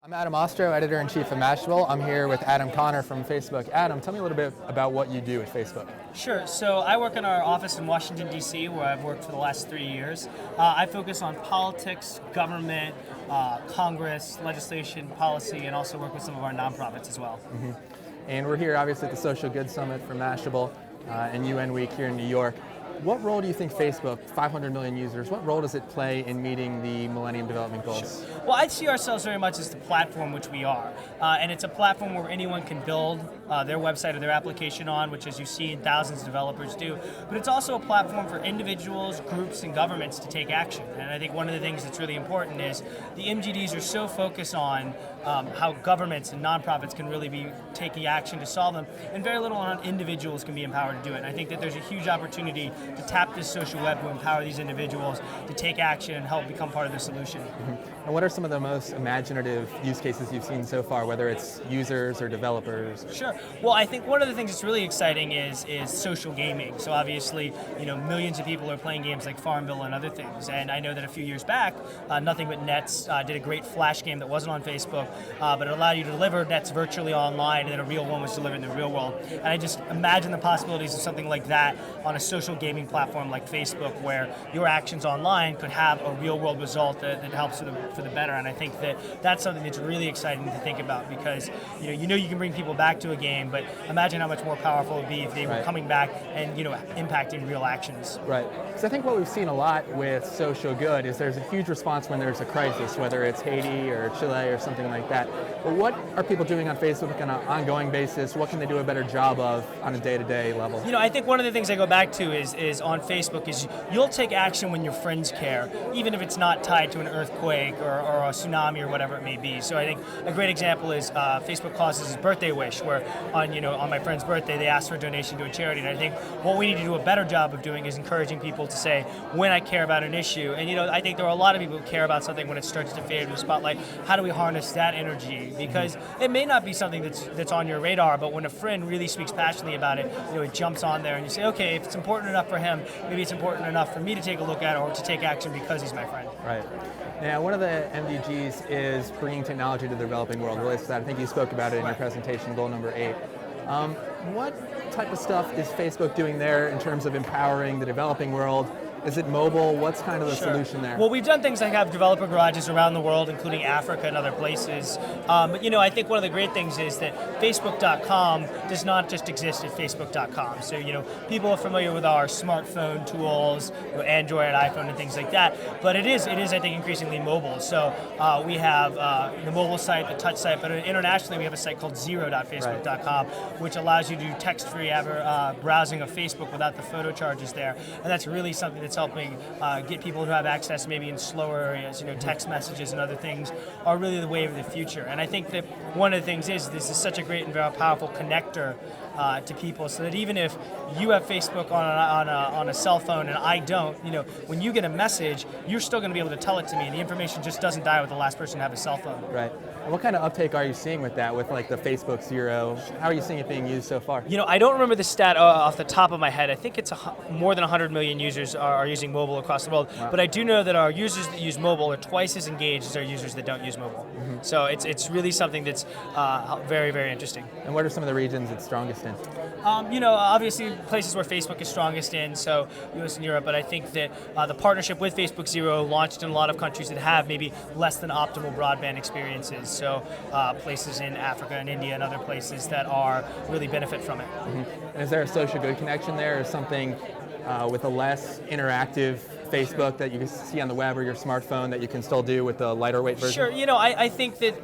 I'm Adam Ostrow, Editor-in-Chief of Mashable. I'm here with Adam Connor from Facebook. Adam, tell me a little bit about what you do at Facebook. Sure. So I work in our office in Washington, D.C., where I've worked for the last 3 years. I focus on politics, government, Congress, legislation, policy, and also work with some of our nonprofits as well. Mm-hmm. And we're here, obviously, at the Social Good Summit for Mashable and UN Week here in New York. What role do you think Facebook, 500 million users, what role does it play in meeting the Millennium Development Goals? Sure. Well, I see ourselves very much as the platform which we are. And it's a platform where anyone can build their website or their application on, which, as you see, thousands of developers do. But it's also a platform for individuals, groups, and governments to take action. And I think one of the things that's really important is the MGDs are so focused on how governments and nonprofits can really be taking action to solve them, and very little on individuals can be empowered to do it. And I think that there's a huge opportunity to tap this social web to empower these individuals to take action and help become part of the solution. Mm-hmm. And what are some of the most imaginative use cases you've seen so far, whether it's users or developers? Sure. Well, I think one of the things that's really exciting is social gaming. So obviously, millions of people are playing games like Farmville and other things. And I know that a few years back, Nothing But Nets did a great Flash game that wasn't on Facebook, but it allowed you to deliver nets virtually online, and then a real one was delivered in the real world. And I just imagine the possibilities of something like that on a social gaming platform like Facebook, where your actions online could have a real world result that helps for the better. And I think that that's something that's really exciting to think about, because you can bring people back to a game, but imagine how much more powerful it would be if they were coming back and impacting real actions. Right. So I think what we've seen a lot with social good is there's a huge response when there's a crisis, whether it's Haiti or Chile or something like that. But what are people doing on Facebook on an ongoing basis? What can they do a better job of on a day-to-day level? I think one of the things I go back to is on Facebook is you'll take action when your friends care, even if it's not tied to an earthquake or a tsunami or whatever it may be. So I think a great example is Facebook causes a birthday wish, where on my friend's birthday they asked for a donation to a charity. And I think what we need to do a better job of doing is encouraging people to say, when I care about an issue, and I think there are a lot of people who care about something when it starts to fade in the spotlight. How do we harness that energy? Because it may not be something that's on your radar, but when a friend really speaks passionately about it, it jumps on there, and you say, okay, if it's important enough for him, maybe it's important enough for me to take a look at it or to take action because he's my friend. Right. Now, one of the MDGs is bringing technology to the developing world. Relates to that. I think you spoke about it in your presentation, goal number 8. What type of stuff is Facebook doing there in terms of empowering the developing world? Is it mobile? What's kind of the solution there? Well, we've done things like have developer garages around the world, including Africa and other places. But I think one of the great things is that Facebook.com does not just exist at Facebook.com. So people are familiar with our smartphone tools, Android, iPhone, and things like that. But it is I think increasingly mobile. So we have the mobile site, the touch site, but internationally we have a site called zero.facebook.com, which allows you to do text-free browsing of Facebook without the photo charges there, and that's really something that's helping get people who have access maybe in slower areas. Text messages and other things are really the wave of the future. And I think that one of the things is this is such a great and very powerful connector to people, so that even if you have Facebook on a cell phone and I don't, when you get a message, you're still going to be able to tell it to me. The information just doesn't die with the last person to have a cell phone. Right. And what kind of uptake are you seeing with that, with like the Facebook Zero? How are you seeing it being used so far? I don't remember the stat off the top of my head. I think it's more than 100 million users are using mobile across the world. Wow. But I do know that our users that use mobile are twice as engaged as our users that don't use mobile. Mm-hmm. So it's really something that's very, very interesting. And what are some of the regions it's strongest in? Obviously places where Facebook is strongest in, so US and Europe, but I think that the partnership with Facebook Zero launched in a lot of countries that have maybe less than optimal broadband experiences, so places in Africa and India and other places that really benefit from it. Mm-hmm. And is there a social good connection there, or something with a less interactive Facebook that you can see on the web or your smartphone that you can still do with the lighter weight version? Sure, I think that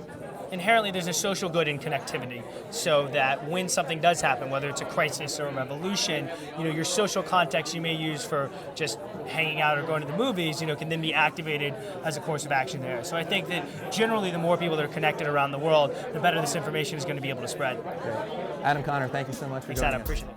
inherently there's a social good in connectivity, so that when something does happen, whether it's a crisis or a revolution, your social context you may use for just hanging out or going to the movies, can then be activated as a course of action there. So I think that generally the more people that are connected around the world, the better this information is going to be able to spread. Great. Adam Connor, thank you so much for joining us. Appreciate it.